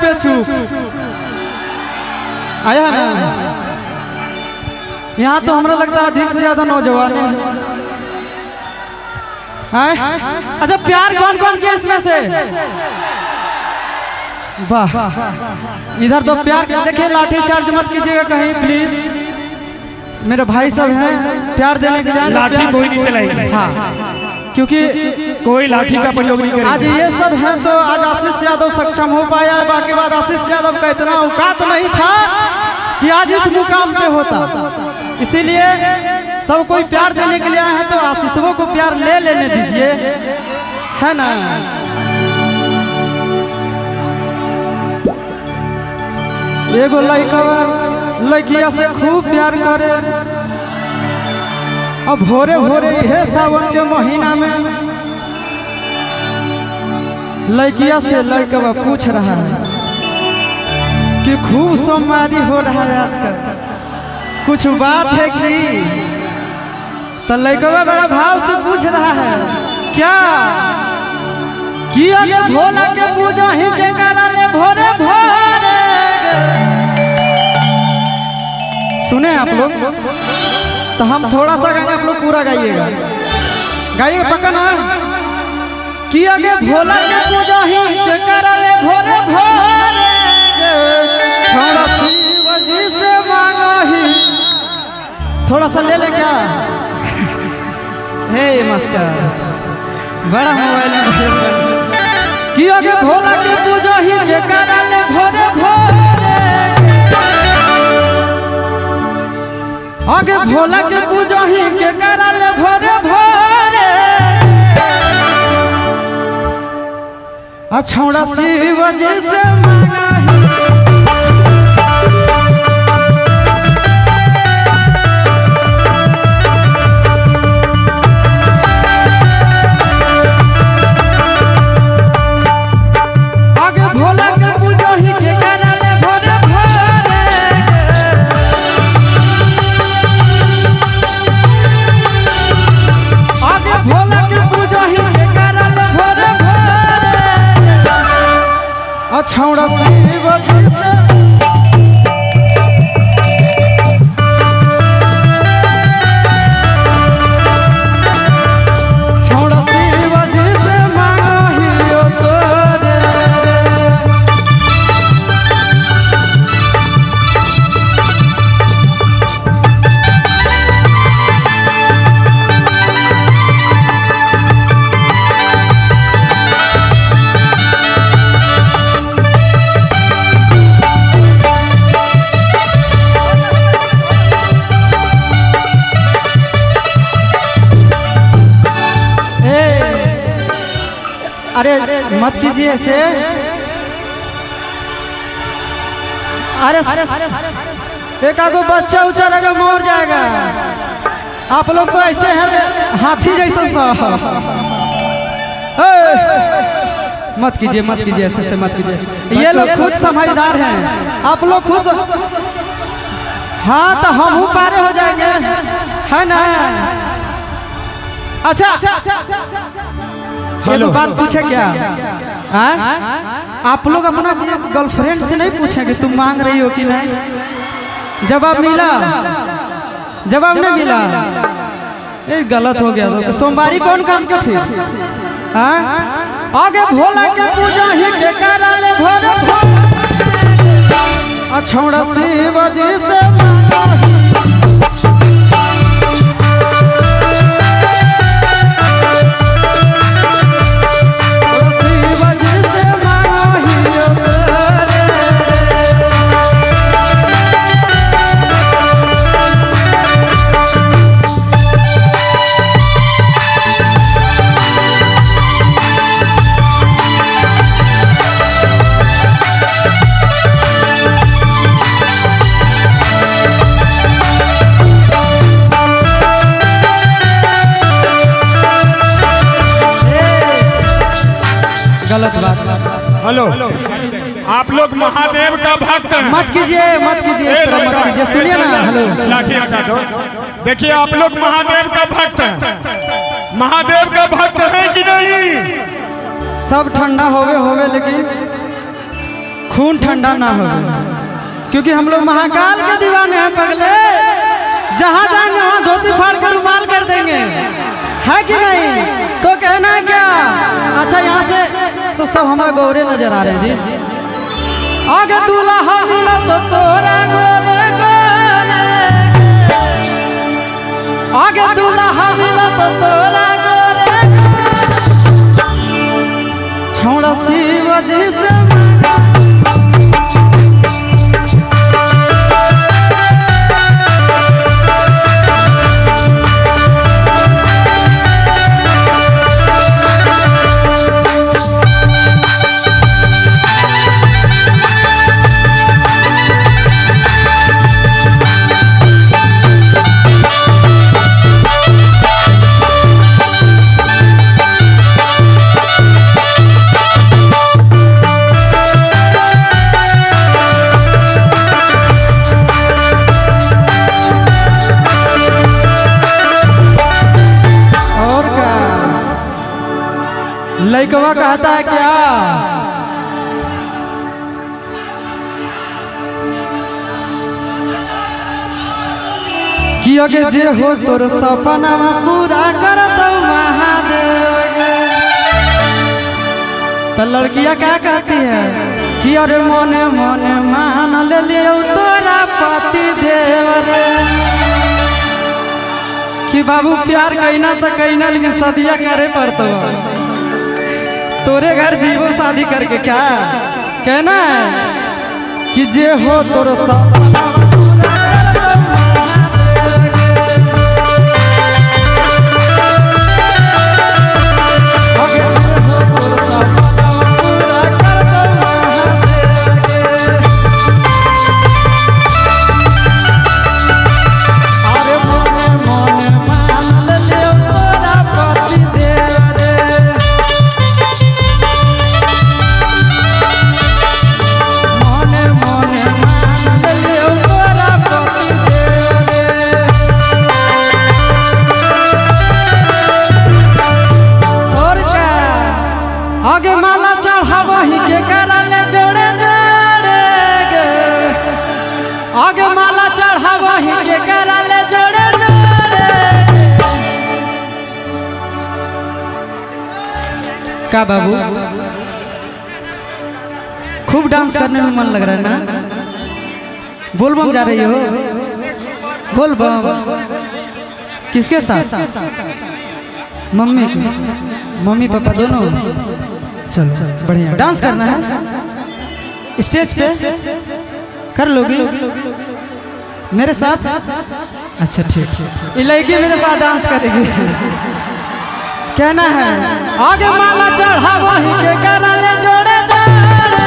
पे चुप आया है ना। यहाँ तो हमरा लगता है अधिक से ज्यादा नौजवान है। अच्छा प्यार कौन कौन किया इसमें से? वाह इधर तो प्यार देखिए, लाठी चार्ज मत कीजिएगा कहीं प्लीज। मेरे भाई सब हैं प्यार देने के लिए। लाठी कोई नहीं चलाएगी। हाँ क्योंकि कोई लाठी का प्रयोग नहीं करेगा। आज ये सब हैं तो आज आशीष यादव सक्षम हो पाया है। बाकी बात आशीष यादव का इतना औकात नहीं था कि आज इस मुकाम पे होता। इसीलिए सब कोई प्यार देने के लिए आए हैं तो आशीषों को प्यार ले लेने दीजिए, है ना। एगो लड़किया से खूब प्यार करे, अब भोरे भोरे है सावन के महीना में लड़किया से लड़का पूछ रहा है कि खूब सोमवारी हो रहा है आजकल, कुछ बात है कि? तो लड़का बड़ा भाव से पूछ रहा है क्या कि अगे भोला के पूजा ही के कराले भोरे भोरे। सुने आप लोग तो हम थोड़ा सा गाना आप लोग पूरा गाइएगा, गाइएगा पक्का ना। कि अगे भोला के पूजा ही के कराले भोरे भोरे, छोड़ा शिव जी से मांगा ही। थोड़ा सा ले ले क्या? हे मास्टर बड़ा मोबाइल में। कि अगे भोला के पूजा ही के कराले भोरे भोरे, आगे भोला के पूजा ही के कराले भोरे भोरे। छौड़ा शिव जी से मांगा ही। आगे भोला के पूजा ही के कराले भोरे भोरे, आगे भोला के पूजा ही के कराले भोरे भोरे। छौड़ा शिव जी से छौड़ा शिव जी से मांगा ही ओ तोरे। अरे मत कीजिए ऐसे। अरे एक आगो बच्चा उच्चा रहेगा मर जाएगा। आप लोग तो ऐसे हैं हाथी जैसा सा। मत कीजिए ऐसे मत कीजिए। ये लोग खुद समझदार हैं, आप लोग खुद। हाँ तो हम पारे हो जाएंगे, है ना। अच्छा हेलो बात पूछे क्या? आप लोग अपना गर्लफ्रेंड से नहीं पूछेंगे तुम मांग रही हो कि नहीं? जवाब मिला? जवाब नहीं मिला? ये गलत हो गया। तो सोमवारी कौन काम के फिर? आगे भोला के पूजा ही के कराले भोरे भोरे। छौड़ा शिव जी से मांगा ही। गलत बात। हेलो आप लोग महादेव का भक्त हैं। मत कीजिए मत कीजिए सुनिए ना। हेलो लाठी हटा दो। देखिए आप लोग महादेव का भक्त हैं। महादेव का भक्त है कि नहीं? सब ठंडा होवे लेकिन खून ठंडा ना हो, क्योंकि हम लोग महाकाल के दीवाने हैं पगले। जहाँ जाएंगे वहाँ धोती फाड़ कर रुमाल कर देंगे, है कि नहीं? तो कहना है क्या? अच्छा यहाँ से तो सब हमारा गौरे नजर आ रहे हैं जी। आगे दूल्हा मिला तो तोरा गोरे गोरे, आगे दूल्हा मिला तो तोरा गोरे छोड़ा शिव जी से लइकवा कहता है क्या? कि अगे जे हो तोर सपना पूरा कर दो महादेव। तो लड़कियां क्या कहती है कि अरे मोने मोने मान ले लियो तोरा पति देव रे। कि बाबू प्यार कहना तो कहना, लेकिन सदिया करे पड़तो। तोरे घर जीवो शादी करके क्या कहना है कि जे हो तोर सपना आगे माला चढ़ावा ही के कराले जोड़े जोड़े गे, आगे माला चढ़ावा ही के कराले जोड़े जोड़े। क्या बाबू खूब डांस करने में मन लग रहा है ना? बोलबम जा रही हो? बोलबम किसके साथ? मम्मी को? मम्मी पापा दोनों? चलो बढ़िया। डांस करना है स्टेज पे, कर लोगी मेरे साथ? अच्छा ठीक, ये लड़की मेरे साथ डांस करेगी। कहना है आगे माला चढ़ावा ही के कराले जोड़े जोड़े,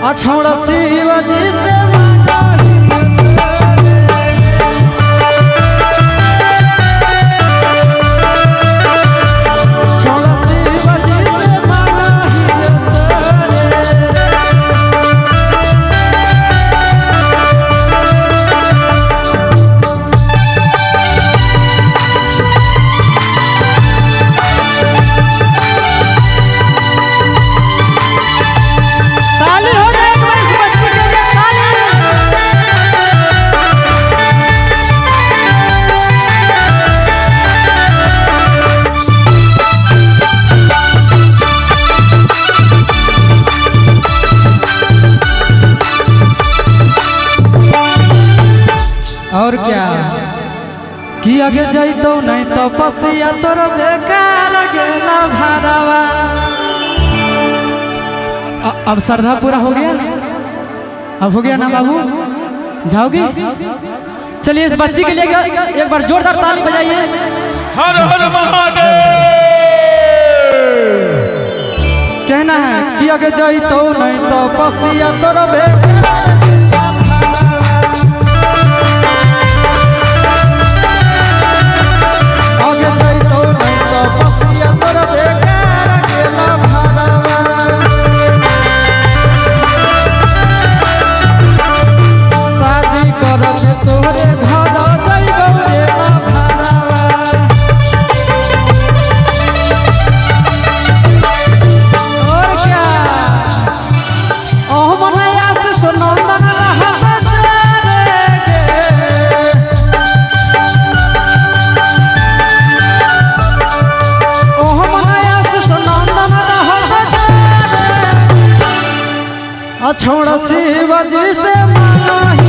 अछौड़ा शिव जी से और क्या कि आगे जाइतो नहीं तो पसिया तोर बेकार गेला भरावा। अब श्रद्धा पूरा हो गया? अब हो गया ना बाबू? जाओगे? चलिए इस बच्ची के लिए एक बार जोरदार ताली बजाइए। हर हर महादेव। कहना है कि आगे जाइतो नहीं तो पसिया तोर बेकार छोड़ शिव जी से मांगा